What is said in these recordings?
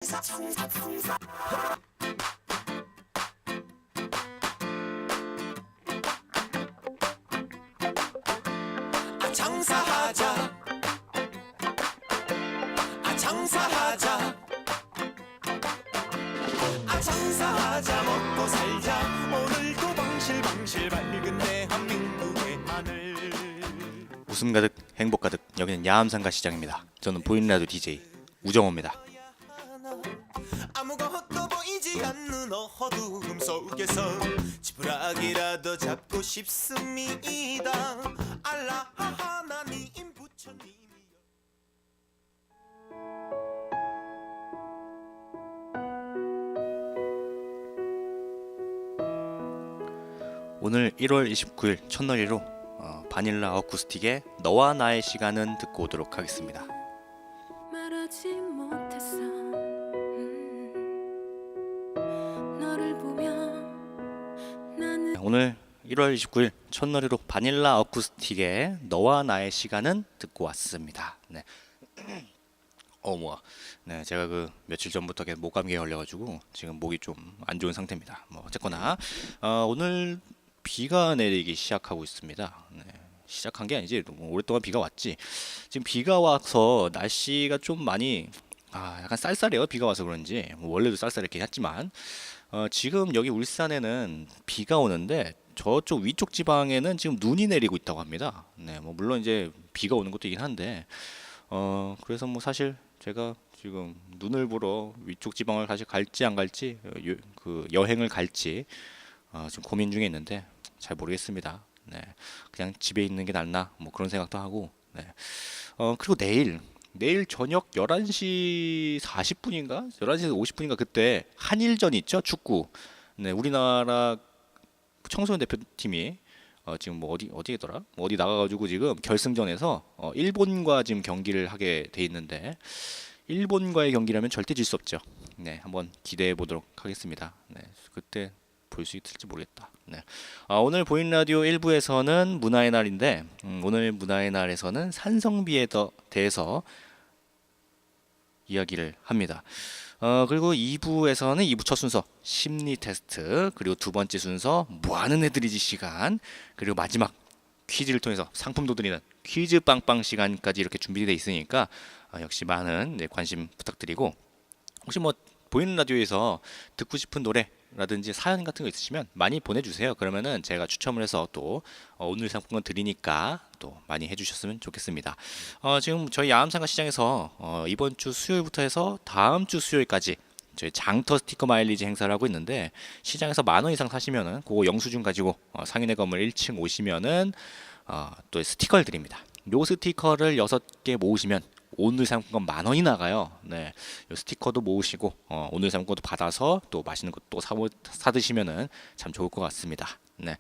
장사하자 장사하자 장사하자 먹고 살자 오늘도 방실방실 밝은 대한민국의 하늘. 웃음 가득 행복 가득 여기는 야암상가 시장입니다. 저는 보이는 라디오 DJ 우정호입니다. 아무것도 보이지 않는 어두움 속에서 지푸라기라도 잡고 싶습니다. 알라 하나님 부처님이여. 오늘 1월 29일 첫날이로 바닐라 어쿠스틱의 너와 나의 시간은 듣고 오도록 하겠습니다. 말하지 못했어. 너를 보며 나는 오늘 1월 29일 첫날이로 바닐라 어쿠스틱의 너와 나의 시간은 듣고 왔습니다. 네. 네, 제가 그 며칠 전부터 계속 목감기에 걸려가지고 지금 목이 좀 안 좋은 상태입니다. 뭐 어쨌거나 오늘 비가 내리기 시작하고 있습니다. 네, 시작한 게 아니지 오랫동안 비가 왔지. 지금 비가 와서 날씨가 좀 많이 약간 쌀쌀해요. 비가 와서 그런지 원래도 쌀쌀했긴 했지만 지금 여기 울산에는 비가 오는데 저쪽 위쪽 지방에는 지금 눈이 내리고 있다고 합니다. 네, 뭐 물론 이제 비가 오는 것도 있긴 한데 그래서 뭐 사실 제가 지금 눈을 보러 위쪽 지방을 다시 갈지 안 갈지 그 여행을 갈지 지금 고민 중에 있는데 잘 모르겠습니다. 네, 그냥 집에 있는 게 낫나 뭐 그런 생각도 하고. 네. 그리고 내일 저녁 11시 40분인가 11시 50분인가 그때 한일전 있죠, 축구. 네, 우리나라 청소년 대표팀이 지금 뭐 어디더라? 어디 나가가지고 지금 결승전에서 일본과 지금 경기를 하게 돼 있는데 일본과의 경기라면 절대 질 수 없죠. 네, 한번 기대해 보도록 하겠습니다. 네, 그때 볼 수 있을지 모르겠다. 네. 오늘 보이는 라디오 1부에서는 문화의 날인데 오늘 문화의 날에서는 산성비에 대해서 이야기를 합니다. 그리고 2부에서는 2부 첫 순서 심리 테스트, 그리고 두 번째 순서 뭐하는 애들이지 시간, 그리고 마지막 퀴즈를 통해서 상품도 드리는 퀴즈 빵빵 시간까지 이렇게 준비되어 있으니까 역시 많은 관심 부탁드리고, 혹시 뭐 보이는 라디오에서 듣고 싶은 노래라든지 사연 같은 거 있으시면 많이 보내주세요. 그러면은 제가 추첨을 해서 또 오늘 상품권 드리니까 또 많이 해주셨으면 좋겠습니다. 지금 저희 야암상가 시장에서 이번 주 수요일부터 해서 다음 주 수요일까지 저희 장터 스티커 마일리지 행사를 하고 있는데, 시장에서 10,000원 이상 사시면은 그거 영수증 가지고 상인의 건물 1층 오시면은 또 스티커를 드립니다. 요 스티커를 6개 모으시면 오늘 상품권 10,000원이 나가요. 네, 요 스티커도 모으시고 오늘 상품권도 받아서 또 맛있는 것도 사 드시면은 참 좋을 것 같습니다. 네,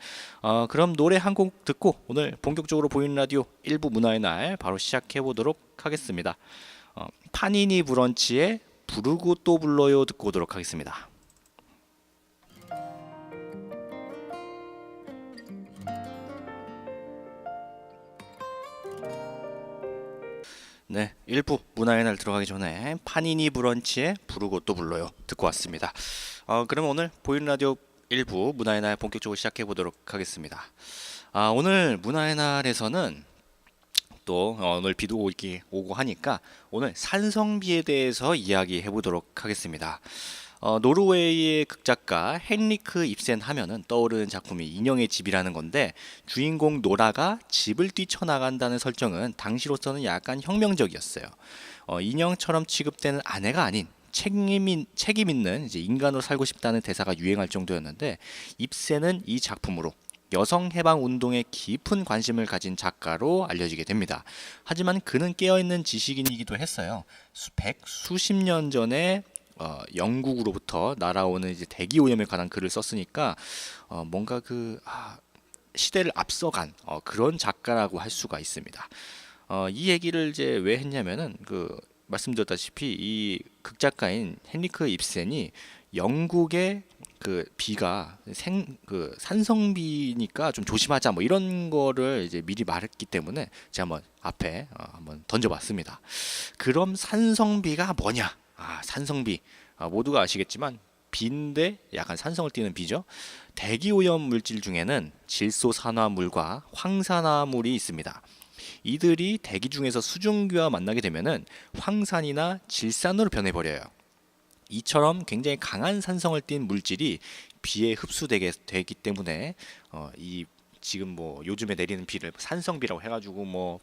그럼 노래 한 곡 듣고 오늘 본격적으로 보이는 라디오 1부 문화의 날 바로 시작해 보도록 하겠습니다. 파니니 브런치의 부르고 또 불러요 듣고 오도록 하겠습니다. 네, 1부 문화의 날 들어가기 전에 파니니 브런치의 부르고 또 불러요 듣고 왔습니다. 그러면 오늘 보이는 라디오 1부 문화의 날 본격적으로 시작해 보도록 하겠습니다. 오늘 문화의 날에서는 또 오늘 비도 오고 하니까 오늘 산성비에 대해서 이야기해 보도록 하겠습니다. 노르웨이의 극작가 헨리크 입센 하면은 떠오르는 작품이 인형의 집이라는 건데, 주인공 노라가 집을 뛰쳐나간다는 설정은 당시로서는 약간 혁명적이었어요. 인형처럼 취급되는 아내가 아닌 책임 있는 이제 인간으로 살고 싶다는 대사가 유행할 정도였는데, 입센은 이 작품으로 여성 해방 운동에 깊은 관심을 가진 작가로 알려지게 됩니다. 하지만 그는 깨어있는 지식인이기도 했어요. 수십 년 전에 영국으로부터 날아오는 이제 대기 오염에 관한 글을 썼으니까 뭔가 그 시대를 앞서간 그런 작가라고 할 수가 있습니다. 이 얘기를 이제 왜 했냐면은 말씀드렸다시피 이 극작가인 헨리크 입센이 영국의 그 비가 산성비니까 좀 조심하자 뭐 이런 거를 이제 미리 말했기 때문에 제가 한번 앞에 한번 던져봤습니다. 그럼 산성비가 뭐냐? 산성비. 모두가 아시겠지만 비인데 약간 산성을 띠는 비죠. 대기 오염 물질 중에는 질소산화물과 황산화물이 있습니다. 이들이 대기 중에서 수증기와 만나게 되면은 황산이나 질산으로 변해버려요. 이처럼 굉장히 강한 산성을 띤 물질이 비에 흡수되게 되기 때문에 이 지금 뭐 요즘에 내리는 비를 산성비라고 해가지고 뭐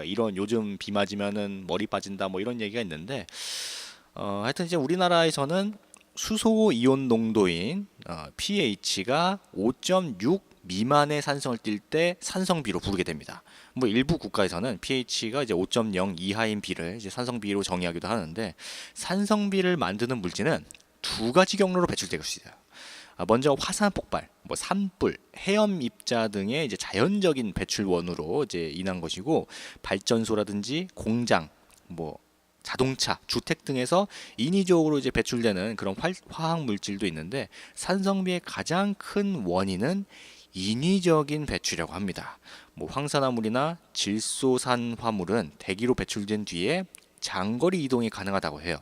이런 요즘 비 맞으면은 머리 빠진다 뭐 이런 얘기가 있는데 하여튼 이제 우리나라에서는 수소 이온 농도인 pH가 5.6 미만의 산성을 띌 때 산성비로 부르게 됩니다. 뭐 일부 국가에서는 pH가 이제 5.0 이하인 비를 이제 산성비로 정의하기도 하는데 산성비를 만드는 물질은 두 가지 경로로 배출되고 있어요. 먼저 화산 폭발, 뭐 산불, 해엄 입자 등의 이제 자연적인 배출원으로 이제 인한 것이고 발전소라든지 공장, 뭐 자동차, 주택 등에서 인위적으로 이제 배출되는 그런 화학 물질도 있는데 산성비의 가장 큰 원인은 인위적인 배출이라고 합니다. 뭐 황산화물이나 질소산화물은 대기로 배출된 뒤에 장거리 이동이 가능하다고 해요.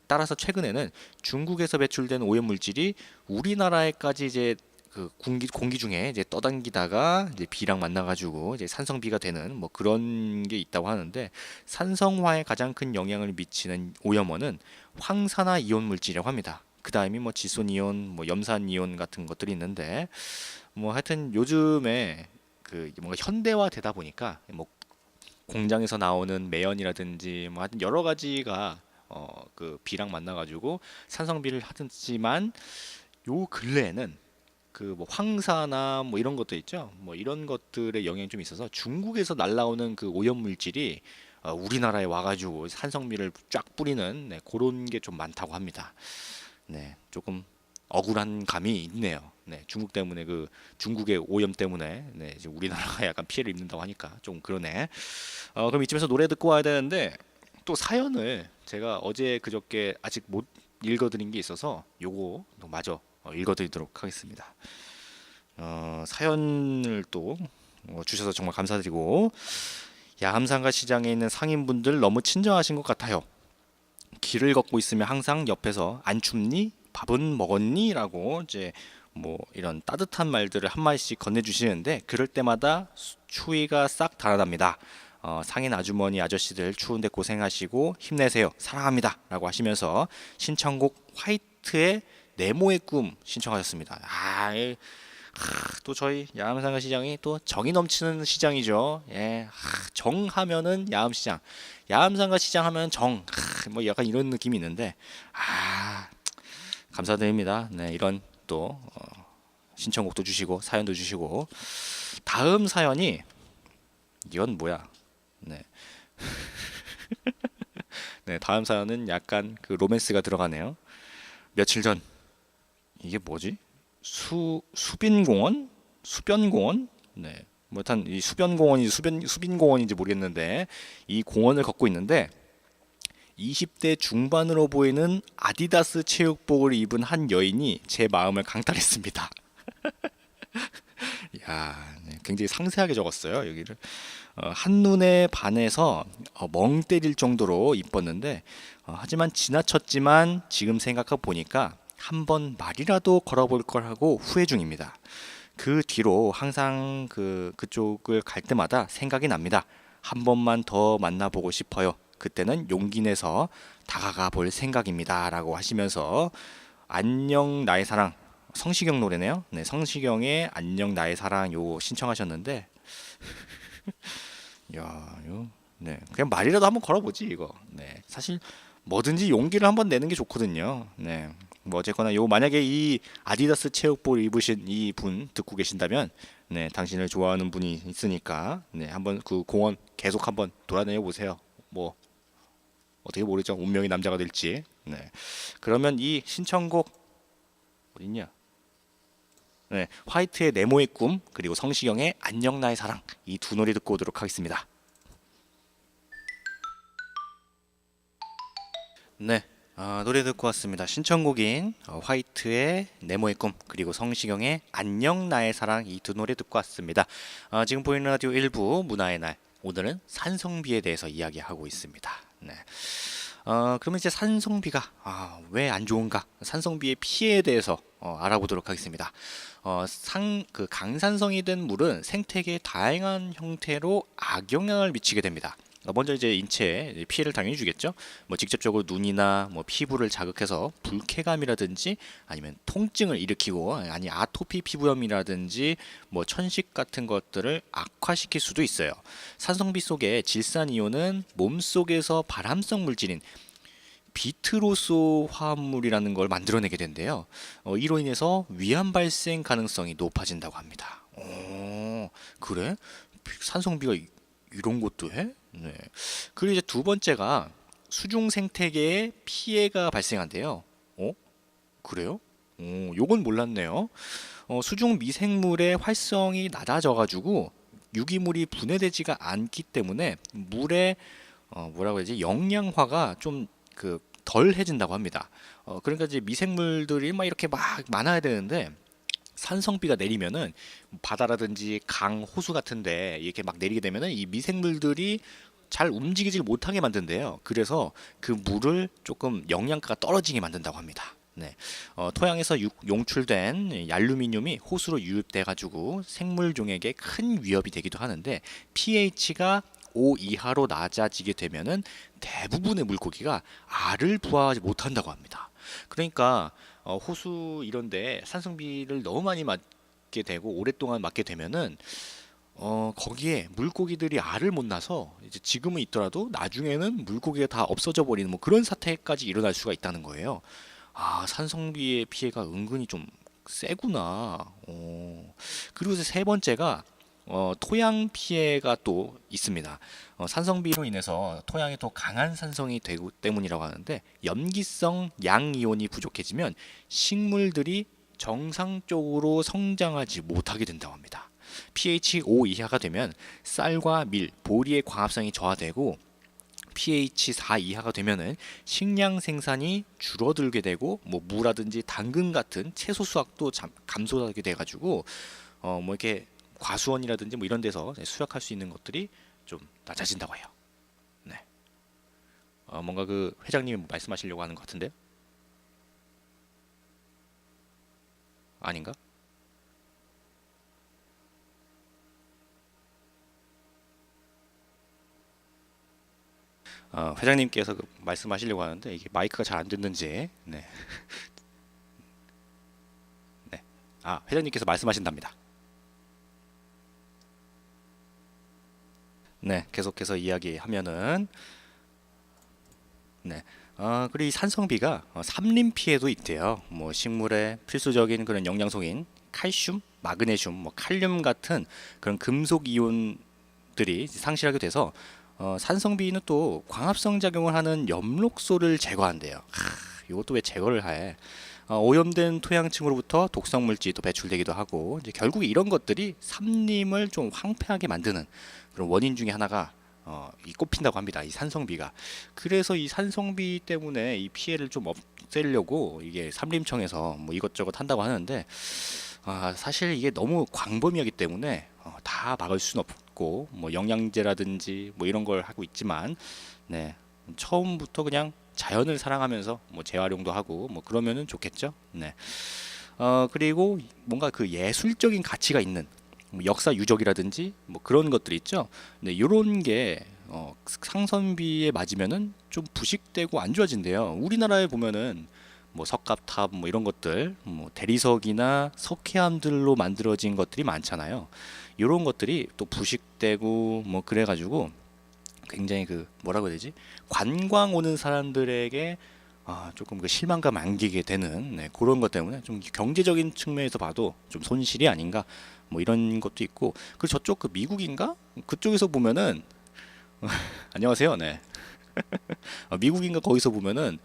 따라서 최근에는 중국에서 배출된 오염물질이 우리나라에까지 이제 그 공기 중에 이제 떠당기다가 이제 비랑 만나가지고 이제 산성비가 되는 뭐 그런 게 있다고 하는데 산성화에 가장 큰 영향을 미치는 오염원은 황산화 이온 물질이라고 합니다. 그 다음이 뭐 지소니온, 뭐 염산이온 같은 것들이 있는데 뭐 하여튼 요즘에 그 뭔가 현대화 되다 보니까 뭐 공장에서 나오는 매연이라든지 뭐 하여튼 여러 가지가 그 비랑 만나가지고 산성비를 하지만 요 근래에는 그 뭐 황사나 뭐 이런 것도 있죠. 뭐 이런 것들의 영향이 좀 있어서 중국에서 날라오는 그 오염 물질이 우리나라에 와가지고 산성비를 쫙 뿌리는 그런 게 좀 많다고 합니다. 네, 조금 억울한 감이 있네요. 네, 중국 때문에 그 중국의 오염 때문에 네, 이제 우리나라가 약간 피해를 입는다고 하니까 좀 그러네. 그럼 이쯤에서 노래 듣고 와야 되는데 또 사연을 제가 어제 그저께 아직 못 읽어드린 게 있어서 요거 마저 읽어드리도록 하겠습니다. 사연을 또 주셔서 정말 감사드리고 야암상가 시장에 있는 상인분들 너무 친절하신 것 같아요. 길을 걷고 있으면 항상 옆에서 안 춥니? 밥은 먹었니? 라고 이제 뭐 이런 따뜻한 말들을 한 마디씩 건네주시는데 그럴 때마다 추위가 싹 달아납니다. 상인 아주머니 아저씨들 추운데 고생하시고 힘내세요 사랑합니다 라고 하시면서 신청곡 화이트의 네모의 꿈 신청하셨습니다. 또 저희 야암상가 시장이 또 정이 넘치는 시장이죠. 예, 정하면은 야암시장, 야암상가 시장 하면 뭐 약간 이런 느낌이 있는데 감사드립니다. 네, 이런 또 신청곡도 주시고 사연도 주시고 다음 사연이 이건 뭐야? 네. 네, 다음 사연은 약간 그 로맨스가 들어가네요. 며칠 전 이게 뭐지? 수빈공원? 수변공원? 네. 뭐 일단 이 수변공원이 수빈공원인지 모르겠는데 이 공원을 걷고 있는데 20대 중반으로 보이는 아디다스 체육복을 입은 한 여인이 제 마음을 강탈했습니다. 야, 네, 굉장히 상세하게 적었어요. 여기를 한눈에 반해서 멍 때릴 정도로 이뻤는데 하지만 지나쳤지만 지금 생각해 보니까 한번 말이라도 걸어볼 걸 하고 후회 중입니다. 그 뒤로 항상 그쪽을 갈 때마다 생각이 납니다. 한 번만 더 만나보고 싶어요. 그때는 용기 내서 다가가 볼 생각입니다. 라고 하시면서 안녕 나의 사랑, 성시경 노래네요. 네, 성시경의 안녕 나의 사랑 요 신청하셨는데 야, 이거 네, 그냥 말이라도 한번 걸어보지 이거. 네, 사실 뭐든지 용기를 한번 내는 게 좋거든요. 네, 뭐 어쨌거나 요 만약에 이 아디다스 체육복을 입으신 이 분 듣고 계신다면, 네, 당신을 좋아하는 분이 있으니까 네, 한번 그 공원 계속 한번 돌아다녀 보세요. 뭐 어떻게 모르죠, 운명의 남자가 될지. 네, 그러면 이 신청곡 어딨냐? 네, 화이트의 네모의 꿈 그리고 성시경의 안녕 나의 사랑 이 두 노래 듣고 오도록 하겠습니다. 네, 노래 듣고 왔습니다. 신청곡인 화이트의 네모의 꿈 그리고 성시경의 안녕 나의 사랑 이 두 노래 듣고 왔습니다. 지금 보이는 라디오 1부 문화의 날, 오늘은 산성비에 대해서 이야기하고 있습니다. 네. 그러면 이제 산성비가 왜 안 좋은가? 산성비의 피해에 대해서 알아보도록 하겠습니다. 그 강산성이 된 물은 생태계에 다양한 형태로 악영향을 미치게 됩니다. 먼저 이제 인체에 피해를 당연히 주겠죠. 뭐 직접적으로 눈이나 뭐 피부를 자극해서 불쾌감이라든지 아니면 통증을 일으키고 아니 아토피 피부염이라든지 뭐 천식 같은 것들을 악화시킬 수도 있어요. 산성비 속에 질산이온은 몸 속에서 발암성 물질인 비트로소 화합물이라는 걸 만들어내게 된대요. 이로 인해서 위암 발생 가능성이 높아진다고 합니다. 그래? 산성비가 이런 것도 해? 네. 그리고 이제 두 번째가 수중 생태계에 피해가 발생한대요. 그래요? 요건 몰랐네요. 수중 미생물의 활성이 낮아져가지고 유기물이 분해되지가 않기 때문에 물의 뭐라고 해야지 영양화가 좀 그 덜해진다고 합니다. 그러니까 이제 미생물들이 막 이렇게 막 많아야 되는데 산성비가 내리면은 바다라든지 강, 호수 같은데 이렇게 막 내리게 되면은 이 미생물들이 잘 움직이질 못하게 만든대요. 그래서 그 물을 조금 영양가가 떨어지게 만든다고 합니다. 네. 토양에서 용출된 얄루미늄이 호수로 유입돼 가지고 생물종에게 큰 위협이 되기도 하는데 pH가 5 이하로 낮아지게 되면은 대부분의 물고기가 알을 부화하지 못한다고 합니다. 그러니까 호수 이런데 산성비를 너무 많이 맞게 되고 오랫동안 맞게 되면은 거기에 물고기들이 알을 못 낳아서 이제 지금은 있더라도 나중에는 물고기가 다 없어져 버리는 뭐 그런 사태까지 일어날 수가 있다는 거예요. 산성비의 피해가 은근히 좀 세구나. 그리고 이제 세 번째가 토양 피해가 또 있습니다. 산성비로 인해서 토양에 더 강한 산성이 되고 때문이라고 하는데 염기성 양이온이 부족해지면 식물들이 정상적으로 성장하지 못하게 된다고 합니다. pH 5 이하가 되면 쌀과 밀, 보리의 광합성이 저하되고 pH 4 이하가 되면은 식량 생산이 줄어들게 되고 뭐 무라든지 당근 같은 채소 수확도 감소하게 돼 가지고 뭐 이렇게 과수원이라든지 뭐 이런 데서 수확할 수 있는 것들이 좀 낮아진다고 해요. 네. 뭔가 그 회장님이 말씀하시려고 하는 것 같은데요? 아닌가? 회장님께서 말씀하시려고 하는데 이게 마이크가 잘 안 듣는지. 네. 네. 회장님께서 말씀하신답니다. 네, 계속해서 이야기하면은 네. 그리고 이 산성비가 삼림 피해도 있대요. 뭐 식물의 필수적인 그런 영양소인 칼슘, 마그네슘, 뭐 칼륨 같은 그런 금속 이온들이 상실하게 돼서 산성비는 또 광합성 작용을 하는 엽록소를 제거한대요. 이것도 왜 제거를 해? 오염된 토양층으로부터 독성 물질도 배출되기도 하고 이제 결국 이런 것들이 산림을 좀 황폐하게 만드는 그런 원인 중에 하나가 꼽힌다고 합니다. 이 산성비가. 그래서 이 산성비 때문에 이 피해를 좀 없애려고 이게 산림청에서 뭐 이것저것 한다고 하는데 사실 이게 너무 광범위하기 때문에 다 막을 수는 없고 뭐 영양제라든지 뭐 이런 걸 하고 있지만 네, 처음부터 그냥 자연을 사랑하면서 뭐 재활용도 하고 뭐 그러면은 좋겠죠. 네. 그리고 뭔가 그 예술적인 가치가 있는 뭐 역사 유적이라든지 뭐 그런 것들이 있죠. 네, 이런 게 상선비에 맞으면은 좀 부식되고 안 좋아진대요. 우리나라에 보면은 뭐 석갑탑 뭐 이런 것들, 뭐 대리석이나 석회암들로 만들어진 것들이 많잖아요. 이런 것들이 또 부식되고 뭐 그래가지고 굉장히 그 뭐라고 해야 되지? 관광 오는 사람들에게 조금 그 실망감 안기게 되는 그런 것 때문에 좀 경제적인 측면에서 봐도 좀 손실이 아닌가 뭐 이런 것도 있고 그리고 저쪽 그 미국인가 그쪽에서 보면은 안녕하세요. 네. 미국인가 거기서 보면은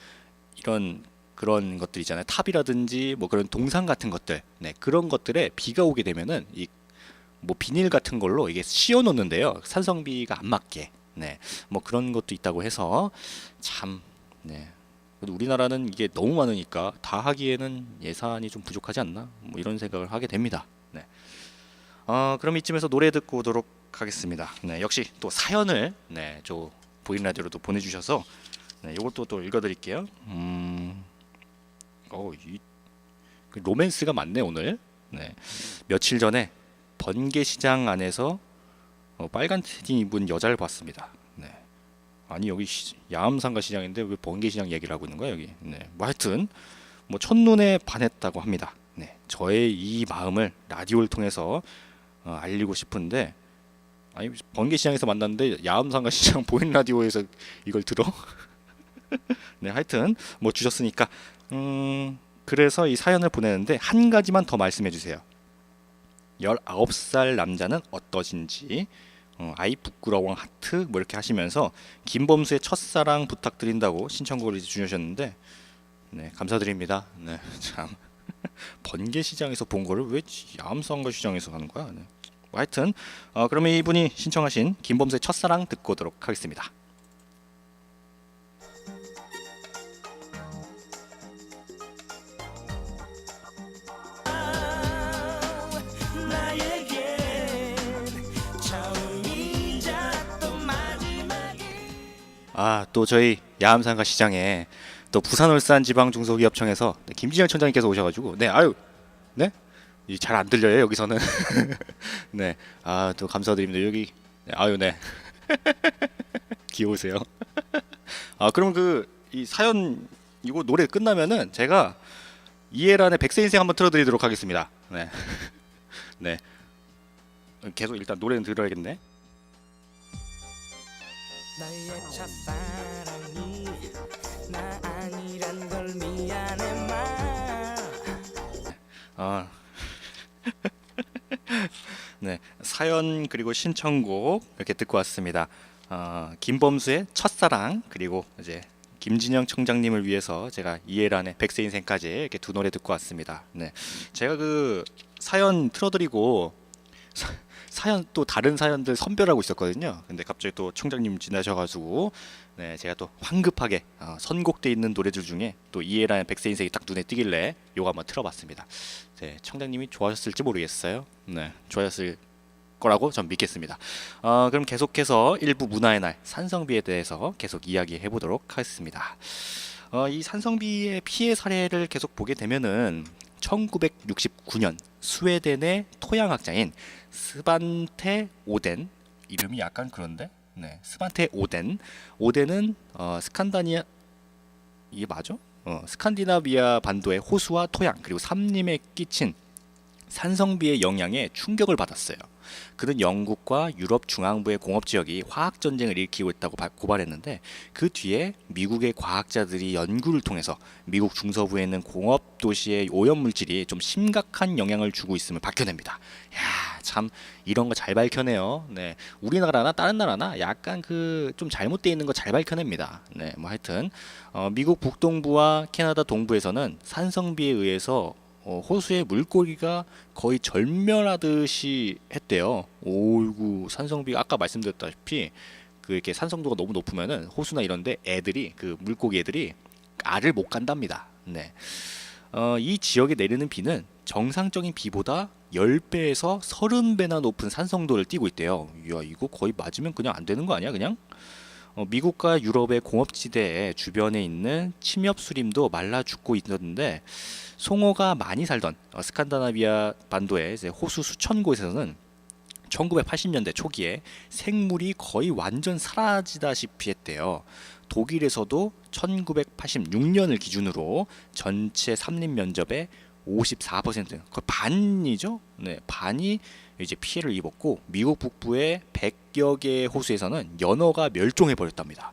이런 그런 것들 있잖아요. 탑이라든지 뭐 그런 동상 같은 것들, 네, 그런 것들에 비가 오게 되면은 이 뭐 비닐 같은 걸로 이게 씌워 놓는데요. 산성비가 안 맞게. 네, 뭐 그런 것도 있다고 해서 참, 네. 우리나라는 이게 너무 많으니까 다 하기에는 예산이 좀 부족하지 않나? 뭐 이런 생각을 하게 됩니다. 네. 그럼 이쯤에서 노래 듣고 오도록 하겠습니다. 네, 역시 또 사연을 저 보이는 라디오로도 보내주셔서 네, 이것도 또 읽어드릴게요. 이 로맨스가 많네 오늘. 네, 며칠 전에 번개시장 안에서 빨간 티니 입은 여자를 봤습니다. 네. 아니 여기 야암상가 시장인데 왜 번개시장 얘기를 하고 있는 거야 여기? 네. 뭐 하여튼 뭐 첫눈에 반했다고 합니다. 네. 저의 이 마음을 라디오를 통해서 알리고 싶은데 아니 번개시장에서 만났는데 야암상가 시장 보이는 라디오에서 이걸 들어? 네. 하여튼 뭐 주셨으니까 그래서 이 사연을 보내는데 한 가지만 더 말씀해 주세요. 19살 남자는 어떠신지 아이 부끄러워 하트 뭐 이렇게 하시면서 김범수의 첫사랑 부탁드린다고 신청곡을 주셨는데 네 감사드립니다. 네 참 번개 시장에서 본 거를 왜 야암상가 시장에서 하는 거야? 네. 뭐 하여튼 그러면 이분이 신청하신 김범수의 첫사랑 듣고 오도록 하겠습니다. 또 저희 야암상가 시장에 또 부산울산지방중소기업청에서 김진영 청장님께서 오셔가지고 네 잘 안 들려요 여기서는. 네 또 감사드립니다 여기. 네 귀여우세요. 그럼 이 사연 이거 노래 끝나면은 제가 이해란의 백세 인생 한번 틀어드리도록 하겠습니다. 네 네 계속 일단 노래는 들어야겠네. 나의 첫사랑이 나 아니란 걸 미안해 마. 네 사연 그리고 신청곡 이렇게 듣고 왔습니다. 김범수의 첫사랑 그리고 이제 김진영 청장님을 위해서 제가 이해란의 백세 인생까지 이렇게 두 노래 듣고 왔습니다. 네 제가 그 사연 틀어드리고 사연 또 다른 사연들 선별하고 있었거든요. 근데 갑자기 또 청장님 지나셔가지고 네 제가 또 황급하게 선곡돼 있는 노래들 중에 또 이해란의 백세 인생이 딱 눈에 띄길래 요거 한번 틀어봤습니다. 네 청장님이 좋아하셨을지 모르겠어요. 네 좋아하셨을 거라고 전 믿겠습니다. 그럼 계속해서 일부 문화의 날 산성비에 대해서 계속 이야기해 보도록 하겠습니다. 이 산성비의 피해 사례를 계속 보게 되면은 1969년 스웨덴의 토양학자인 스반테 오덴 이름이 약간 그런데 네 스반테 오덴은 스칸다니아 이게 맞아? 스칸디나비아 반도의 호수와 토양 그리고 산림에 끼친 산성비의 영향에 충격을 받았어요. 그는 영국과 유럽 중앙부의 공업 지역이 화학 전쟁을 일으키고 있다고 고발했는데 그 뒤에 미국의 과학자들이 연구를 통해서 미국 중서부에 있는 공업 도시의 오염 물질이 좀 심각한 영향을 주고 있음을 밝혀냅니다. 야, 참 이런 거 잘 밝혀내요. 네, 우리나라나 다른 나라나 약간 좀 잘못되어 있는 거 잘 밝혀냅니다. 네, 뭐 하여튼 미국 북동부와 캐나다 동부에서는 산성비에 의해서 호수의 물고기가 거의 절멸하듯이 했대요. 오이구 산성비가 아까 말씀드렸다시피 이렇게 산성도가 너무 높으면은 호수나 이런데 물고기 애들이 알을 못 간답니다. 네. 이 지역에 내리는 비는 정상적인 비보다 10배에서 30배나 높은 산성도를 띠고 있대요. 이야 이거 거의 맞으면 그냥 안 되는 거 아니야 그냥? 미국과 유럽의 공업지대 주변에 있는 침엽수림도 말라 죽고 있었는데 송어가 많이 살던 스칸다나비아 반도의 호수 수천 곳에서는 1980년대 초기에 생물이 거의 완전 사라지다시피 했대요. 독일에서도 1986년을 기준으로 전체 산림 면적의 54% 거의 반이죠. 네, 반이 이제 피해를 입었고 미국 북부의 100여 개의 호수에서는 연어가 멸종해 버렸답니다.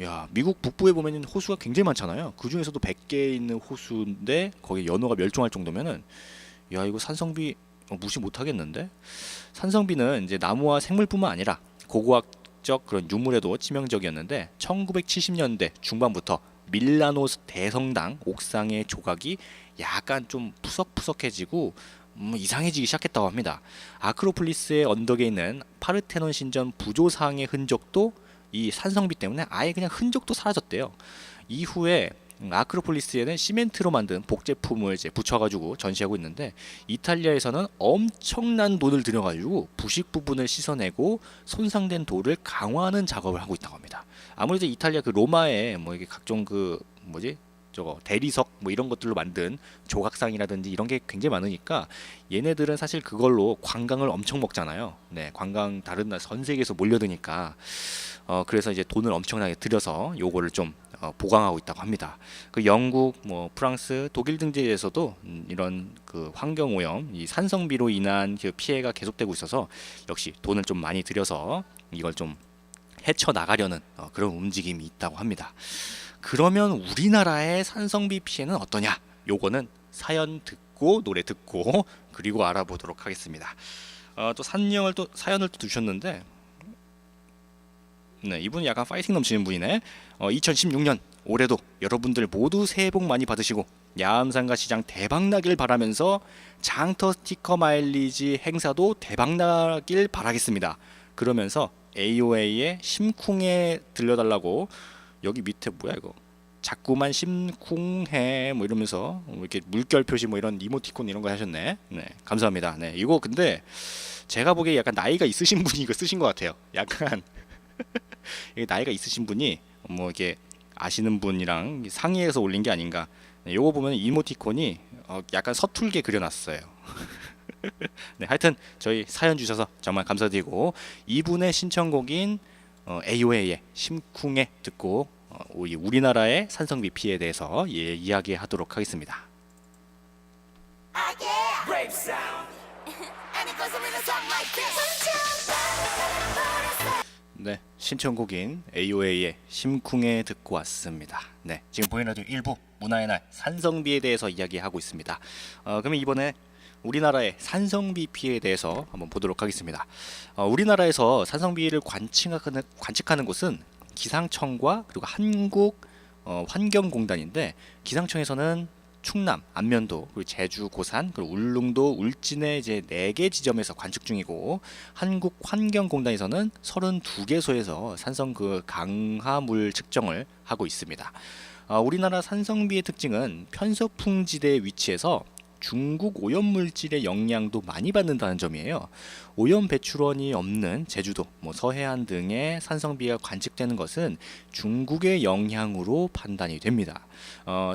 야, 미국 북부에 보면 호수가 굉장히 많잖아요. 그 중에서도 100개 있는 호수인데 거기 연어가 멸종할 정도면은 야 이거 산성비 무시 못 하겠는데? 산성비는 이제 나무와 생물뿐만 아니라 고고학적 그런 유물에도 치명적이었는데 1970년대 중반부터 밀라노 대성당 옥상의 조각이 약간 좀 푸석푸석해지고 이상해지기 시작했다고 합니다. 아크로폴리스의 언덕에 있는 파르테논 신전 부조상의 흔적도 이 산성비 때문에 아예 그냥 흔적도 사라졌대요. 이후에 아크로폴리스에는 시멘트로 만든 복제품을 이제 붙여가지고 전시하고 있는데 이탈리아에서는 엄청난 돈을 들여가지고 부식 부분을 씻어내고 손상된 돌을 강화하는 작업을 하고 있다고 합니다. 아무래도 이탈리아 그 로마에 뭐 이게 각종 그 뭐지 저거 대리석 뭐 이런 것들로 만든 조각상이라든지 이런 게 굉장히 많으니까 얘네들은 사실 그걸로 관광을 엄청 먹잖아요. 네, 관광 다른 나라 전 세계에서 몰려드니까 그래서 이제 돈을 엄청나게 들여서 요거를 좀 보강하고 있다고 합니다. 그 영국, 뭐 프랑스, 독일 등지에서도 이런 그 환경 오염, 이 산성비로 인한 그 피해가 계속되고 있어서 역시 돈을 좀 많이 들여서 이걸 좀 헤쳐 나가려는 그런 움직임이 있다고 합니다. 그러면 우리나라의 산성비 피해는 어떠냐? 요거는 사연 듣고 노래 듣고 그리고 알아보도록 하겠습니다. 또 사연을 또 두셨는데, 네, 이분은 약간 파이팅 넘치는 분이네. 2016년 올해도 여러분들 모두 새해 복 많이 받으시고 야암상가 시장 대박나길 바라면서 장터 스티커 마일리지 행사도 대박나길 바라겠습니다. 그러면서 AOA의 심쿵에 들려달라고. 여기 밑에 뭐야 이거 자꾸만 심쿵해 뭐 이러면서 이렇게 물결 표시 뭐 이런 이모티콘 이런 거 하셨네. 네, 감사합니다. 네, 이거 근데 제가 보기에 약간 나이가 있으신 분이 이거 쓰신 것 같아요. 약간 나이가 있으신 분이 뭐 이렇게 아시는 분이랑 상의해서 올린 게 아닌가. 네, 요거 보면 이모티콘이 약간 서툴게 그려놨어요. 네, 하여튼 저희 사연 주셔서 정말 감사드리고 이분의 신청곡인 AOA의 심쿵에 듣고 우리나라의 산성비 피해에 대해서 이야기하도록 하겠습니다. 네, 신청곡인 AOA의 심쿵에 듣고 왔습니다. 네, 지금 보이는 라디오 1부 문화의 날 산성비에 대해서 이야기하고 있습니다. 그러면 이번에 우리나라의 산성비 피해에 대해서 한번 보도록 하겠습니다. 우리나라에서 산성비를 관측하는 곳은 기상청과 그리고 한국 환경공단인데 기상청에서는 충남, 안면도, 그리고 제주, 고산, 그리고 울릉도, 울진의 이제 4개 지점에서 관측 중이고 한국 환경공단에서는 32개소에서 산성 그 강하물 측정을 하고 있습니다. 우리나라 산성비의 특징은 편서풍지대에 위치해서 중국 오염물질의 영향도 많이 받는다는 점이에요. 오염 배출원이 없는 제주도, 서해안 등의 산성비가 관측되는 것은 중국의 영향으로 판단이 됩니다.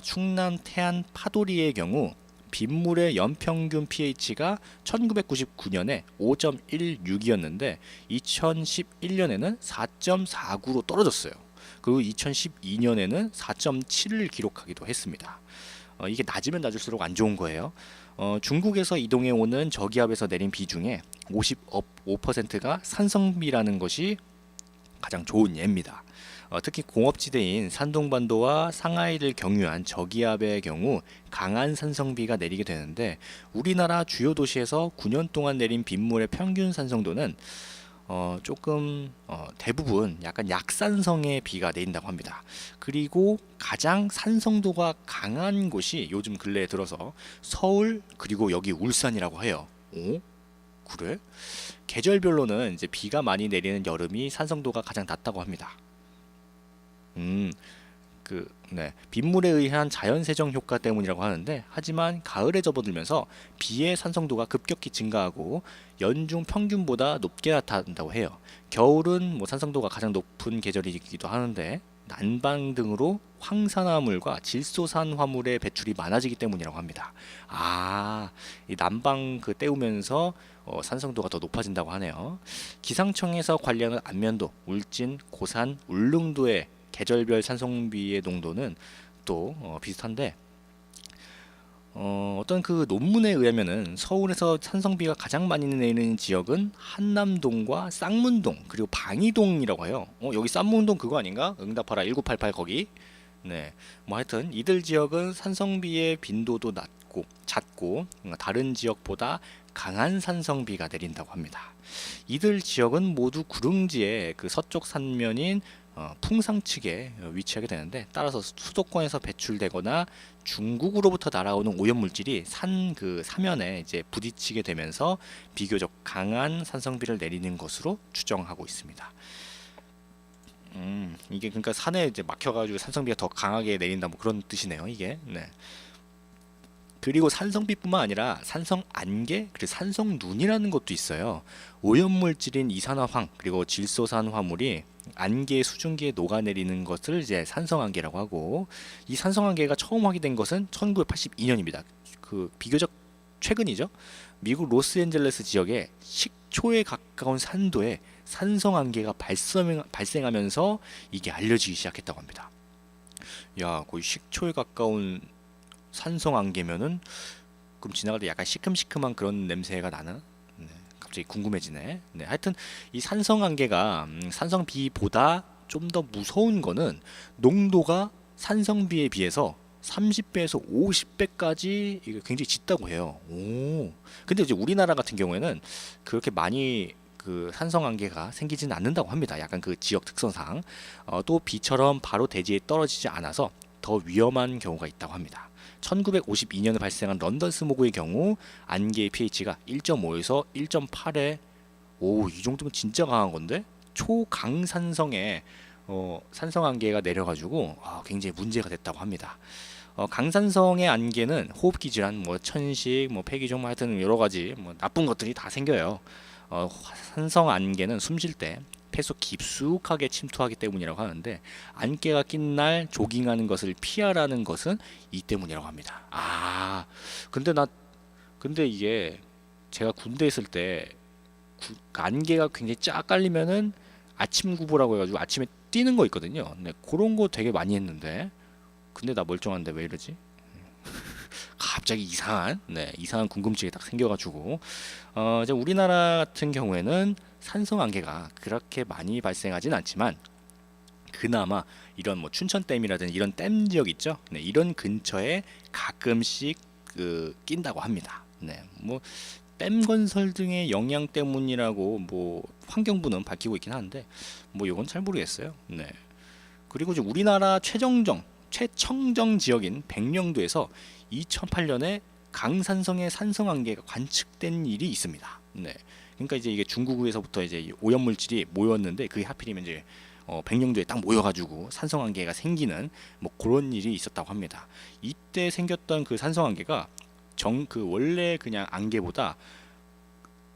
충남 태안 파도리의 경우 빗물의 연평균 pH가 1999년에 5.16이었는데 2011년에는 4.49로 떨어졌어요. 그리고 2012년에는 4.7을 기록하기도 했습니다. 이게 낮으면 낮을수록 안 좋은 거예요. 중국에서 이동해 오는 저기압에서 내린 비 중에 55%가 산성비라는 것이 가장 좋은 예입니다. 특히 공업지대인 산동반도와 상하이를 경유한 저기압의 경우 강한 산성비가 내리게 되는데 우리나라 주요 도시에서 9년 동안 내린 빗물의 평균 산성도는 조금 대부분 약간 약산성의 비가 내린다고 합니다. 그리고 가장 산성도가 강한 곳이 요즘 근래에 들어서 서울 그리고 여기 울산이라고 해요. 오? 그래? 계절별로는 이제 비가 많이 내리는 여름이 산성도가 가장 낮다고 합니다. 빗물에 의한 자연세정 효과 때문이라고 하는데 하지만 가을에 접어들면서 비의 산성도가 급격히 증가하고 연중 평균보다 높게 나타난다고 해요. 겨울은 산성도가 가장 높은 계절이기도 하는데 난방 등으로 황산화물과 질소산 화물의 배출이 많아지기 때문이라고 합니다. 이 난방 때우면서 산성도가 더 높아진다고 하네요. 기상청에서 관리하는 안면도, 울진, 고산, 울릉도의 계절별 산성비의 농도는 또 비슷한데 어떤 그 논문에 의하면은 서울에서 산성비가 가장 많이 내리는 지역은 한남동과 쌍문동 그리고 방이동이라고 해요. 여기 쌍문동 그거 아닌가? 응답하라 1988 거기. 네, 하여튼 이들 지역은 산성비의 빈도도 잦고 다른 지역보다 강한 산성비가 내린다고 합니다. 이들 지역은 모두 구릉지의 그 서쪽 산면인 풍상 측에 위치하게 되는데 따라서 수도권에서 배출되거나 중국으로부터 날아오는 오염물질이 산 그 사면에 이제 부딪히게 되면서 비교적 강한 산성비를 내리는 것으로 추정하고 있습니다. 이게 그러니까 산에 이제 막혀가지고 산성비가 더 강하게 내린다 뭐 그런 뜻이네요, 이게. 네. 그리고 산성비뿐만 아니라 산성 안개, 그리고 산성 눈이라는 것도 있어요. 오염물질인 이산화황 그리고 질소산 화물이 안개 수증기에 녹아내리는 것을 이제 산성 안개라고 하고, 이 산성 안개가 처음 확인된 것은 1982년입니다. 그 비교적 최근이죠. 미국 로스앤젤레스 지역에 식초에 가까운 산도에 산성 안개가 발생하면서 이게 알려지기 시작했다고 합니다. 야, 거의 식초에 가까운 산성 안개면은 그럼 지나갈 때 약간 시큼시큼한 그런 냄새가 나나? 네, 갑자기 궁금해지네. 네, 하여튼 이 산성 안개가 산성비보다 좀 더 무서운 거는 농도가 산성비에 비해서 30배에서 50배까지 이게 굉장히 짙다고 해요. 오. 근데 이제 우리나라 같은 경우에는 그렇게 많이 그 산성 안개가 생기지는 않는다고 합니다. 약간 그 지역 특성상 또 비처럼 바로 대지에 떨어지지 않아서 더 위험한 경우가 있다고 합니다. 1952년에 발생한 런던 스모그의 경우 안개의 pH가 1.5에서 1.8에 이 정도면 진짜 강한 건데 초강산성에 산성 안개가 내려가지고 굉장히 문제가 됐다고 합니다. 강산성의 안개는 호흡기 질환, 뭐 천식, 뭐 폐기종, 하여튼 여러 가지 뭐 나쁜 것들이 다 생겨요. 산성 안개는 숨 쉴 때 폐속 깊숙하게 침투하기 때문이라고 하는데, 안개가 낀 날 조깅하는 것을 피하라는 것은 이 때문이라고 합니다. 근데 이게 제가 군대 있을 때 안개가 굉장히 쫙 깔리면은 아침 구보라고 해가지고 아침에 뛰는 거 있거든요. 네, 그런 거 되게 많이 했는데, 근데 나 멀쩡한데 왜 이러지? 갑자기 이상한 궁금증이 딱 생겨가지고 이제 우리나라 같은 경우에는 산성 안개가 그렇게 많이 발생하진 않지만 그나마 이런 뭐 춘천댐이라든지 이런 댐 지역 있죠. 네, 이런 근처에 가끔씩 낀다고 합니다. 네, 뭐 댐 건설 등의 영향 때문이라고 뭐 환경부는 밝히고 있긴 한데 뭐 이건 잘 모르겠어요. 네. 그리고 이제 우리나라 최청정 지역인 백령도에서 2008년에 강산성의 산성 안개가 관측된 일이 있습니다. 네. 그러니까 이제 이게 중국에서부터 이제 오염 물질이 모였는데 그게 하필이면 이제 백령도에 딱 모여가지고 산성 안개가 생기는 뭐 그런 일이 있었다고 합니다. 이때 생겼던 그 산성 안개가 그 원래 그냥 안개보다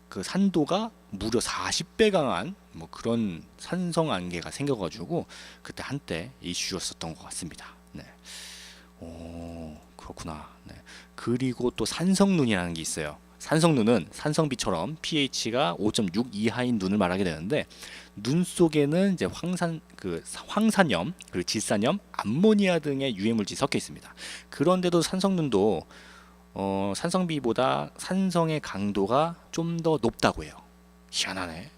그 산도가 무려 40배 강한 뭐 그런 산성 안개가 생겨가지고 그때 한때 이슈였었던 것 같습니다. 네. 그렇구나. 네. 그리고 또 산성눈이라는 게 있어요. 산성눈은 산성비처럼 pH가 5.6 이하인 눈을 말하게 되는데, 눈 속에는 이제 황산염, 그리고 질산염, 암모니아 등의 유해물질이 섞여 있습니다. 그런데도 산성눈도 산성비보다 산성의 강도가 좀 더 높다고 해요. 희한하네.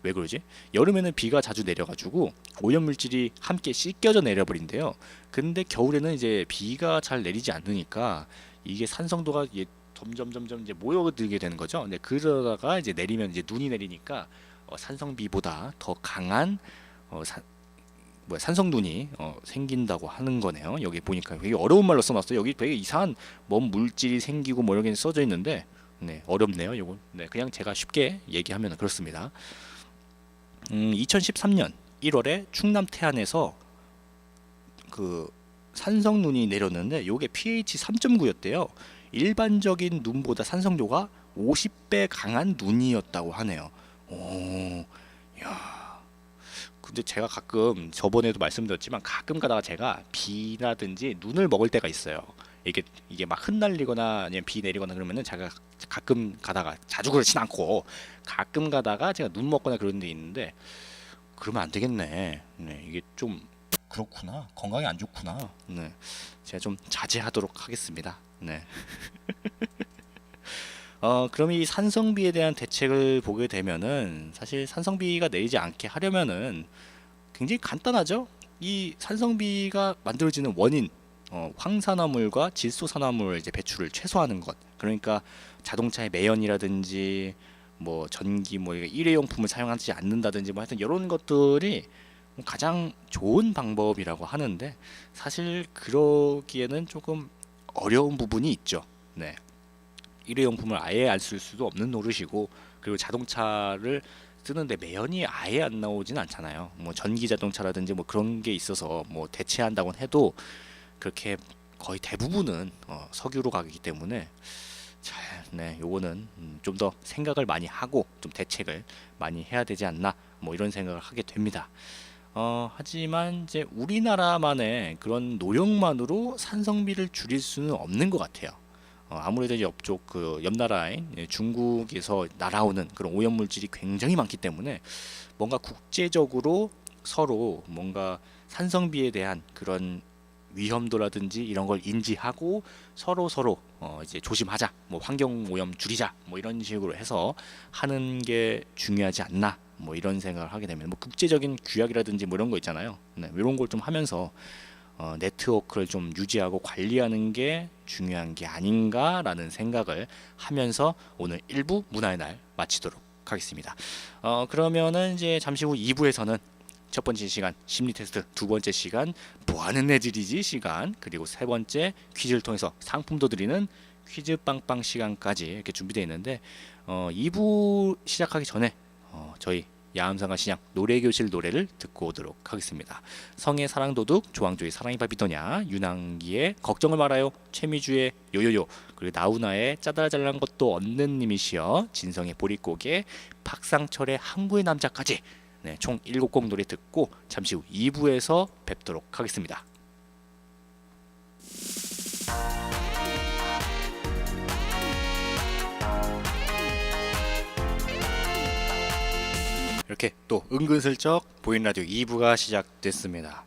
왜 그러지? 여름에는 비가 자주 내려가지고 오염물질이 함께 씻겨져 내려버린대요. 근데 겨울에는 이제 비가 잘 내리지 않으니까 이게 산성도가 점점 이제 모여들게 되는 거죠. 근데 그러다가 이제 내리면 이제 눈이 내리니까 산성비보다 더 강한 산성눈이 생긴다고 하는 거네요. 여기 보니까 되게 어려운 말로 써놨어요. 여기 되게 이상한 뭔 물질이 생기고 뭐 이렇게 써져 있는데 네, 어렵네요. 요건 네, 그냥 제가 쉽게 얘기하면 그렇습니다. 2013년 1월에 충남 태안에서 그 산성눈이 내렸는데 요게 pH 3.9였대요. 일반적인 눈보다 산성도가 50배 강한 눈이었다고 하네요. 야. 근데 제가 가끔 저번에도 말씀드렸지만 가끔 가다가 제가 비라든지 눈을 먹을 때가 있어요. 이게 막 흩날리거나 아니면 비 내리거나 그러면은 제가 가끔 가다가, 자주 그렇진 않고 가끔 가다가 제가 눈 먹거나 그런 데 있는데, 그러면 안 되겠네. 네, 이게 좀 그렇구나. 건강에 안 좋구나. 네, 제가 좀 자제하도록 하겠습니다. 네. 그럼 이 산성비에 대한 대책을 보게 되면은 사실 산성비가 내리지 않게 하려면은 굉장히 간단하죠. 이 산성비가 만들어지는 원인, 황산화물과 질소산화물 이제 배출을 최소화하는 것. 그러니까 자동차의 매연이라든지 뭐 전기 뭐 일회용품을 사용하지 않는다든지 뭐 하여튼 이런 것들이 가장 좋은 방법이라고 하는데, 사실 그러기에는 조금 어려운 부분이 있죠. 네. 일회용품을 아예 안 쓸 수도 없는 노릇이고, 그리고 자동차를 뜨는데 매연이 아예 안 나오진 않잖아요. 뭐 전기 자동차라든지 뭐 그런 게 있어서 뭐 대체한다곤 해도 그렇게 거의 대부분은 석유로 가기 때문에 요거는 좀 더 생각을 많이 하고 좀 대책을 많이 해야 되지 않나 뭐 이런 생각을 하게 됩니다. 하지만 이제 우리나라만의 그런 노력만으로 산성비를 줄일 수는 없는 것 같아요. 아무래도 이제 옆쪽 그 옆 나라인 중국에서 날아오는 그런 오염 물질이 굉장히 많기 때문에 뭔가 국제적으로 서로 뭔가 산성비에 대한 그런 위험도라든지 이런 걸 인지하고 서로 이제 조심하자, 뭐 환경 오염 줄이자, 뭐 이런 식으로 해서 하는 게 중요하지 않나, 뭐 이런 생각을 하게 되면 뭐 국제적인 규약이라든지 뭐 이런 거 있잖아요. 네, 이런 걸 좀 하면서 네트워크를 좀 유지하고 관리하는 게 중요한 게 아닌가라는 생각을 하면서 오늘 1부 문화의 날 마치도록 하겠습니다. 그러면은 이제 잠시 후 2부에서는 첫 번째 시간 심리 테스트, 두 번째 시간 뭐 하는 애들이지 시간, 그리고 세 번째 퀴즈를 통해서 상품도 드리는 퀴즈 빵빵 시간까지 이렇게 준비되어 있는데 2부 시작하기 전에 저희 야암상가 신양 노래교실 노래를 듣고 오도록 하겠습니다. 성의 사랑도둑, 조항조의 사랑이 바비더냐, 윤항기의 걱정을 말아요, 최미주의 요요요, 그리고 나훈아의 짜다라잘란 것도 없는 님이시여, 진성의 보릿고개, 박상철의 항구의 남자까지 총 7곡 노래 듣고 잠시 후 2부에서 뵙도록 하겠습니다. 이렇게 또 은근슬쩍 보이는 라디오 2부가 시작됐습니다.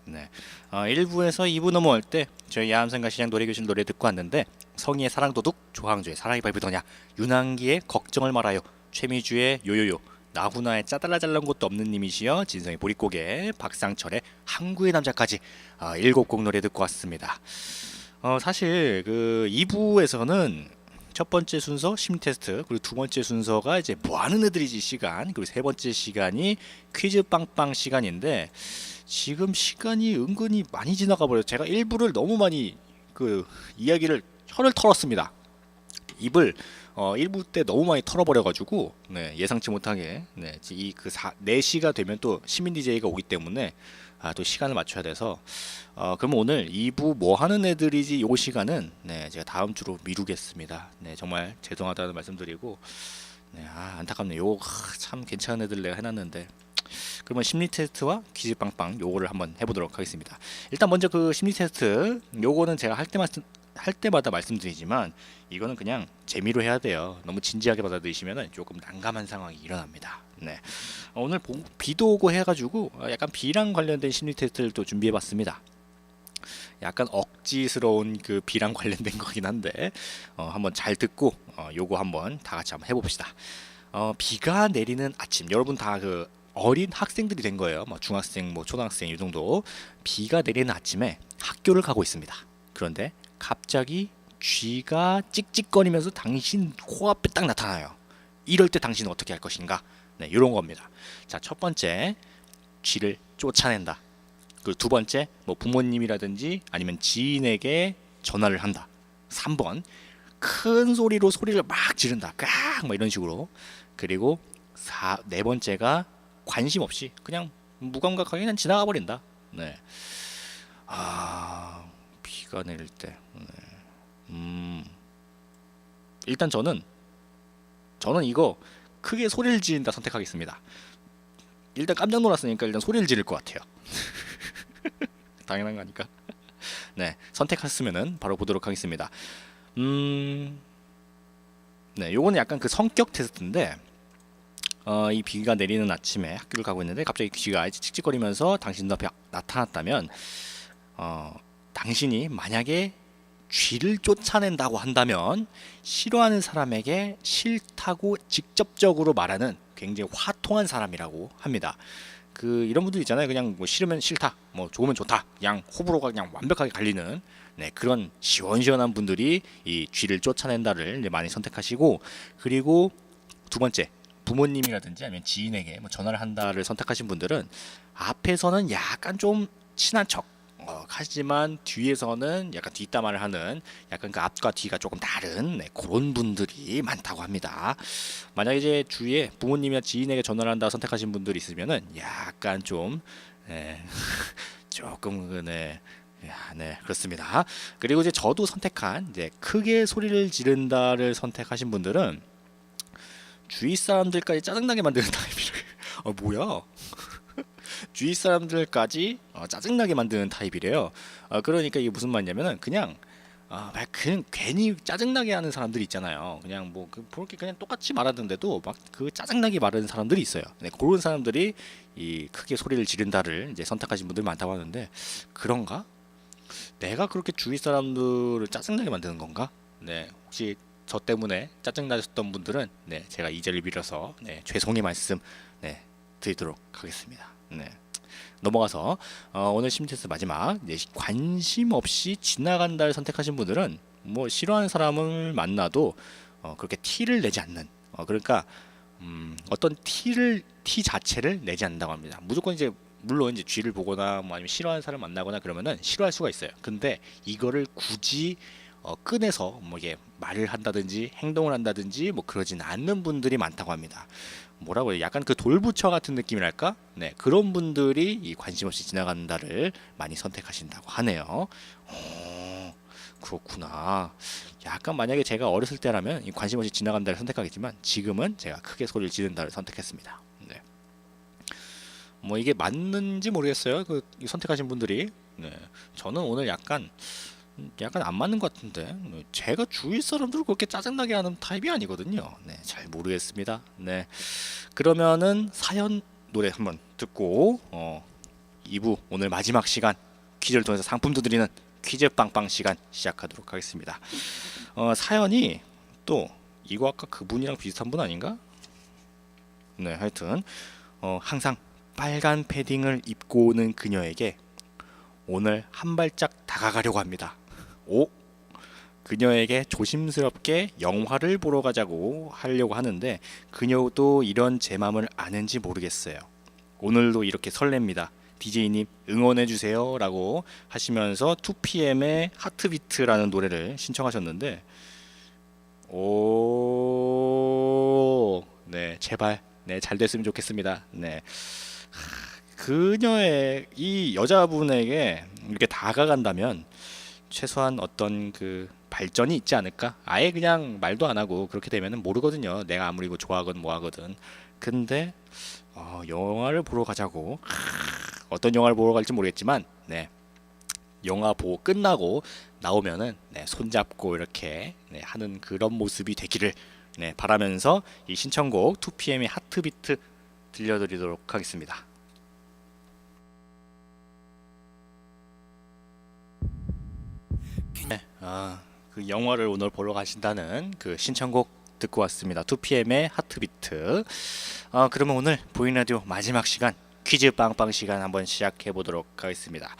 1부에서 2부 넘어올 때 저희 야암생가 시장 노래교실 노래 듣고 왔는데 성희의 사랑도둑, 조항조의 사랑이 발부더냐, 윤항기의 걱정을 말아요, 최미주의 요요요, 나훈아의 짜달라잘란 것도 없는 님이시여, 진성의 보릿고개, 박상철의 항구의 남자까지 7곡 노래 듣고 왔습니다. 사실 그 2부에서는 첫 번째 순서 심리 테스트, 그리고 두 번째 순서가 이제 뭐 하는 애들이지 시간, 그리고 세 번째 시간이 퀴즈 빵빵 시간인데 지금 시간이 은근히 많이 지나가 버려요. 제가 1부를 너무 많이 그 이야기를 혀를 털었습니다. 입을 1부 때 너무 많이 털어버려가지고 예상치 못하게 이그 4시가 되면 또 시민 DJ가 오기 때문에 또 시간을 맞춰야 돼서 그럼 오늘 2부 뭐 하는 애들이지 요 시간은 제가 다음 주로 미루겠습니다. 정말 죄송하다는 말씀드리고 안타깝네요. 참 괜찮은 애들 내가 해놨는데 그러면 심리 테스트와 퀴즈 빵빵 요거를 한번 해보도록 하겠습니다. 일단 먼저 그 심리 테스트 요거는 제가 할 때마다 말씀드리지만 이거는 그냥 재미로 해야 돼요. 너무 진지하게 받아들이시면 조금 난감한 상황이 일어납니다. 오늘 비도 오고 해가지고 약간 비랑 관련된 심리 테스트를 또 준비해봤습니다. 약간 억지스러운 그 비랑 관련된 거긴 한데 한번 잘 듣고 요거 한번 다 같이 한번 해봅시다. 비가 내리는 아침, 여러분 다 그 어린 학생들이 된 거예요. 뭐 중학생, 뭐 초등학생 이 정도. 비가 내리는 아침에 학교를 가고 있습니다. 그런데 갑자기 쥐가 찍찍거리면서 당신 코앞에 딱 나타나요. 이럴 때 당신은 어떻게 할 것인가? 이런 겁니다. 자, 첫 번째, 쥐를 쫓아낸다. 그 두 번째, 뭐 부모님이라든지 아니면 지인에게 전화를 한다. 3번, 큰 소리로 소리를 막 지른다. 깍! 막 이런 식으로. 그리고 네 번째가 관심 없이 그냥 무감각하게 그냥 지나가 버린다. 비가 내릴 때. 일단 저는 이거 크게 소리를 지른다 선택하겠습니다. 일단 깜짝 놀랐으니까 일단 소리를 지를 것 같아요. 당연한 거니까. 선택했으면은 바로 보도록 하겠습니다. 요거는 약간 그 성격 테스트인데 이 비가 내리는 아침에 학교를 가고 있는데 갑자기 쥐가 칙칙거리면서 당신 앞에 나타났다면 당신이 만약에 쥐를 쫓아낸다고 한다면 싫어하는 사람에게 싫다고 직접적으로 말하는 굉장히 화통한 사람이라고 합니다. 그 이런 분들 있잖아요. 그냥 뭐 싫으면 싫다, 뭐 좋으면 좋다, 그냥 호불호가 그냥 완벽하게 갈리는 그런 시원시원한 분들이 이 쥐를 쫓아낸다를 많이 선택하시고, 그리고 두 번째, 부모님이라든지 아니면 지인에게 뭐 전화를 한다를 선택하신 분들은 앞에서는 약간 좀 친한 척, 하지만 뒤에서는 약간 뒷담화를 하는 약간 그 앞과 뒤가 조금 다른 그런 분들이 많다고 합니다. 만약에 이제 주위에 부모님이나 지인에게 전화를 한다 선택하신 분들이 있으면은 약간 좀 조금 네, 그렇습니다. 그리고 이제 저도 선택한 이제 크게 소리를 지른다를 선택하신 분들은 주위 사람들까지 짜증나게 만드는 타입이래. 뭐야? 주위 사람들까지 짜증나게 만드는 타입이래요. 그러니까 이게 무슨 말이냐면은 그냥 그냥 괜히 짜증나게 하는 사람들이 있잖아요. 그냥 그렇게 그냥 똑같이 말하는데도 막 그 짜증나게 말하는 사람들이 있어요. 네, 그런 사람들이 이 크게 소리를 지른다를 이제 선택하신 분들이 많다고 하는데 그런가? 내가 그렇게 주위 사람들을 짜증나게 만드는 건가? 네, 혹시 저 때문에 짜증나셨던 분들은 네, 제가 이 자리를 빌어서 죄송의 말씀 드리도록 하겠습니다. 네. 넘어가서 오늘 심리테스트 마지막 관심 없이 지나간다를 선택하신 분들은 뭐 싫어하는 사람을 만나도 그렇게 티를 내지 않는 그러니까 어떤 티 자체를 내지 않는다고 합니다. 무조건 이제 물론 이제 쥐를 보거나 뭐 아니면 싫어하는 사람을 만나거나 그러면은 싫어할 수가 있어요. 근데 이거를 굳이 꺼내서 뭐 이게 말을 한다든지 행동을 한다든지 뭐 그러진 않는 분들이 많다고 합니다. 뭐라고 해요? 약간 그 돌부처 같은 느낌이랄까? 네, 그런 분들이 이 관심 없이 지나간다를 많이 선택하신다고 하네요. 그렇구나. 약간 만약에 제가 어렸을 때라면 이 관심 없이 지나간다를 선택하겠지만 지금은 제가 크게 소리를 지른다를 선택했습니다. 네. 뭐 이게 맞는지 모르겠어요. 그 선택하신 분들이. 네. 저는 오늘 약간 안 맞는 것 같은데 제가 주위 사람들을 그렇게 짜증나게 하는 타입이 아니거든요. 네, 잘 모르겠습니다. 네, 그러면은 사연 노래 한번 듣고 2부 오늘 마지막 시간 퀴즈를 통해서 상품도 드리는 퀴즈 빵빵 시간 시작하도록 하겠습니다. 사연이 또 이거 아까 그분이랑 비슷한 분 아닌가? 네, 하여튼 항상 빨간 패딩을 입고 오는 그녀에게 오늘 한 발짝 다가가려고 합니다. 그녀에게 조심스럽게 영화를 보러 가자고 하려고 하는데 그녀도 이런 제 맘을 아는지 모르겠어요. 오늘도 이렇게 설렙니다. DJ님 응원해주세요 라고 하시면서 2PM의 하트비트라는 노래를 신청하셨는데 네, 제발 잘 됐으면 좋겠습니다. 네. 그녀의 이 여자분에게 이렇게 다가간다면 최소한 어떤 그 발전이 있지 않을까? 아예 그냥 말도 안 하고 그렇게 되면은 모르거든요. 내가 아무리 이거 좋아하건 뭐 하거든. 근데 영화를 보러 가자고 어떤 영화를 보러 갈지 모르겠지만 네. 영화 보고 끝나고 나오면은 손잡고 이렇게 하는 그런 모습이 되기를 바라면서 이 신청곡 2PM의 하트비트 들려드리도록 하겠습니다. 그 영화를 오늘 보러 가신다는 그 신청곡 듣고 왔습니다. 2PM의 하트비트. 그러면 오늘 보이는 라디오 마지막 시간 퀴즈 빵빵 시간 한번 시작해 보도록 하겠습니다.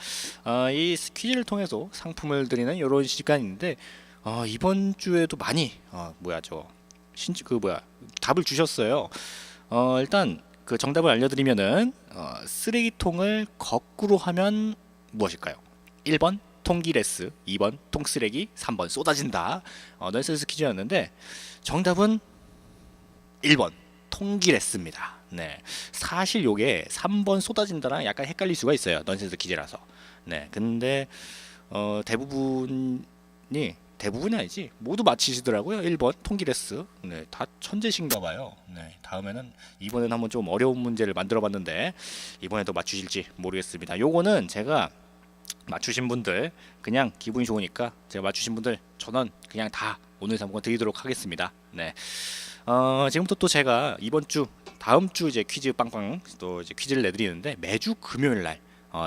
이 퀴즈를 통해서 상품을 드리는 이런 시간인데 이번 주에도 많이 답을 주셨어요. 일단 그 정답을 알려드리면은 쓰레기통을 거꾸로 하면 무엇일까요? 1번 통기레스, 2번 통쓰레기, 3번 쏟아진다. 넌센스 퀴즈였는데 정답은 1번 통기레스입니다. 네, 사실 요게 3번 쏟아진다랑 약간 헷갈릴 수가 있어요. 넌센스 퀴즈라서. 네, 근데 대부분이 아니지 모두 맞히시더라고요. 1번 통기레스. 네, 다 천재신가 봐요. 네, 다음에는 이번에는 한번 좀 어려운 문제를 만들어봤는데 이번에도 맞추실지 모르겠습니다. 요거는 제가 맞추신 분들 그냥 기분이 좋으니까 제가 맞추신 분들 전원 그냥 다 오늘 상품 드리도록 하겠습니다. 네. 지금부터 또 제가 이번 주 다음 주 이제 퀴즈 빵빵 또 이제 퀴즈를 내드리는데 매주 금요일 날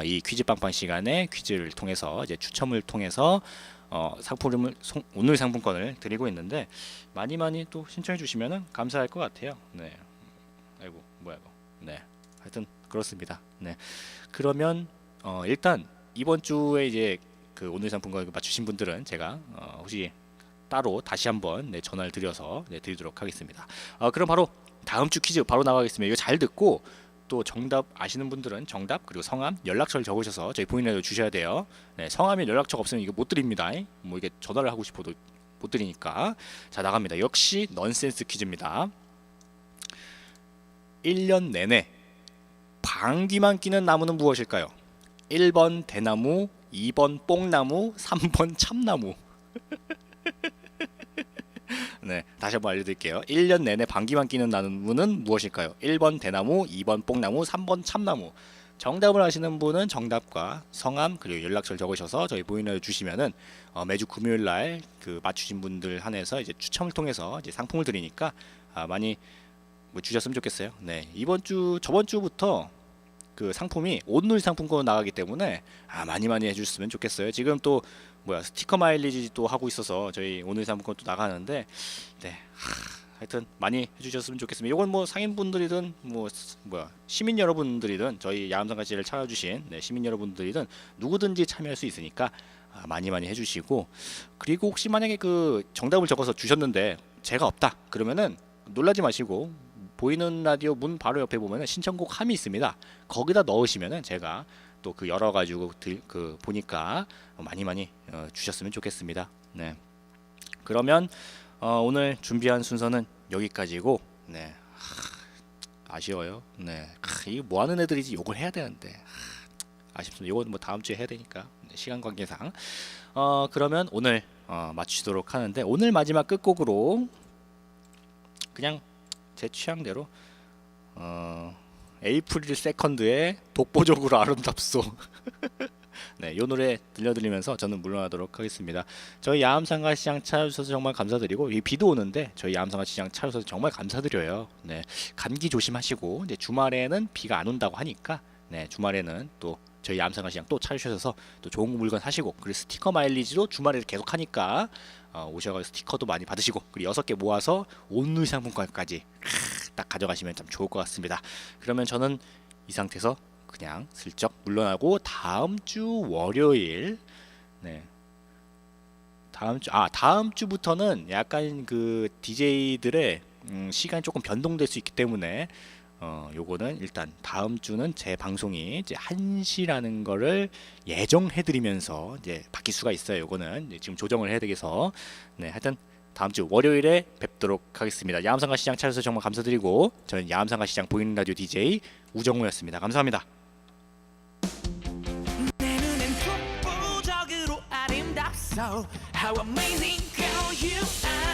이 퀴즈 빵빵 시간에 퀴즈를 통해서 이제 추첨을 통해서 오늘 상품권을 드리고 있는데 많이 또 신청해 주시면은 감사할 것 같아요. 네. 아이고 뭐야 이거. 네. 하여튼 그렇습니다. 네. 그러면 일단 이번 주에 이제 그 오늘 상품권 맞추신 분들은 제가 혹시 따로 다시 한번 전화를 드려서 드리도록 하겠습니다. 그럼 바로 다음 주 퀴즈 바로 나가겠습니다. 이거 잘 듣고 또 정답 아시는 분들은 정답 그리고 성함 연락처를 적으셔서 저희 보이는 주셔야 돼요. 네, 성함이 연락처가 없으면 이거 못 드립니다. 뭐 이게 전화를 하고 싶어도 못 드리니까. 자, 나갑니다. 역시 넌센스 퀴즈입니다. 1년 내내 방귀만 끼는 나무는 무엇일까요? 1번 대나무, 2번 뽕나무, 3번 참나무. 네, 다시 한번 알려드릴게요. 1년 내내 방귀만 끼는 나무는 무엇일까요? 1번 대나무, 2번 뽕나무, 3번 참나무. 정답을 아시는 분은 정답과 성함 그리고 연락처를 적으셔서 저희 보이는 주시면은 매주 금요일 날 그 맞추신 분들 한해서 이제 추첨을 통해서 이제 상품을 드리니까 많이 뭐 주셨으면 좋겠어요. 네, 저번 주부터 그 상품이 온누리 상품권 나가기 때문에 많이 해주셨으면 좋겠어요. 지금 또 스티커 마일리지 또 하고 있어서 저희 온누리 상품권 또 나가는데, 네, 하여튼 많이 해주셨으면 좋겠습니다. 이건 뭐 상인분들이든 시민 여러분들이든 저희 야암상가시를 찾아주신 시민 여러분들이든 누구든지 참여할 수 있으니까 많이 해주시고, 그리고 혹시 만약에 그 정답을 적어서 주셨는데 제가 없다 그러면은 놀라지 마시고 보이는 라디오 문 바로 옆에 보면은 신청곡 함이 있습니다. 거기다 넣으시면은 제가 또 그 열어가지고 그 보니까 많이 주셨으면 좋겠습니다. 네. 그러면 오늘 준비한 순서는 여기까지고, 네. 아쉬워요. 네. 이거 뭐 하는 애들이지? 욕을 해야 되는데 아쉽습니다. 이건 뭐 다음 주에 해야 되니까 시간 관계상. 그러면 오늘 마치도록 하는데, 오늘 마지막 끝곡으로 그냥 제 취향대로 에이프릴 세컨드의 독보적으로 아름답소. 네, 요 노래 들려드리면서 저는 물러나도록 하겠습니다. 저희 야암상가시장 찾아주셔서 정말 감사드리고, 이 비도 오는데 저희 야암상가시장 찾아주셔서 정말 감사드려요. 네, 감기 조심하시고, 이제 주말에는 비가 안 온다고 하니까 주말에는 또 저희 야암상가시장 또 찾아주셔서 또 좋은 물건 사시고, 그리고 스티커 마일리지도 주말에 계속 하니까 오셔서 스티커도 많이 받으시고, 그리고 6개 모아서 온누리 상품권까지 딱 가져가시면 참 좋을 것 같습니다. 그러면 저는 이 상태에서 그냥 슬쩍 물러나고, 다음 주 월요일, 다음 주부터는 약간 그 DJ들의 시간이 조금 변동될 수 있기 때문에 요거는 일단 다음 주는 제 방송이 이제 1시라는 거를 예정해드리면서 이제 바뀔 수가 있어요. 요거는 이제 지금 조정을 해야 되겠어. 네, 하여튼 다음 주 월요일에 뵙도록 하겠습니다. 야암상가시장 찾아주셔서 정말 감사드리고, 저는 야암상가시장 보이는 라디오 DJ 우정우였습니다. 감사합니다. 내 눈엔 독보적으로 아름답소 How amazing girl you are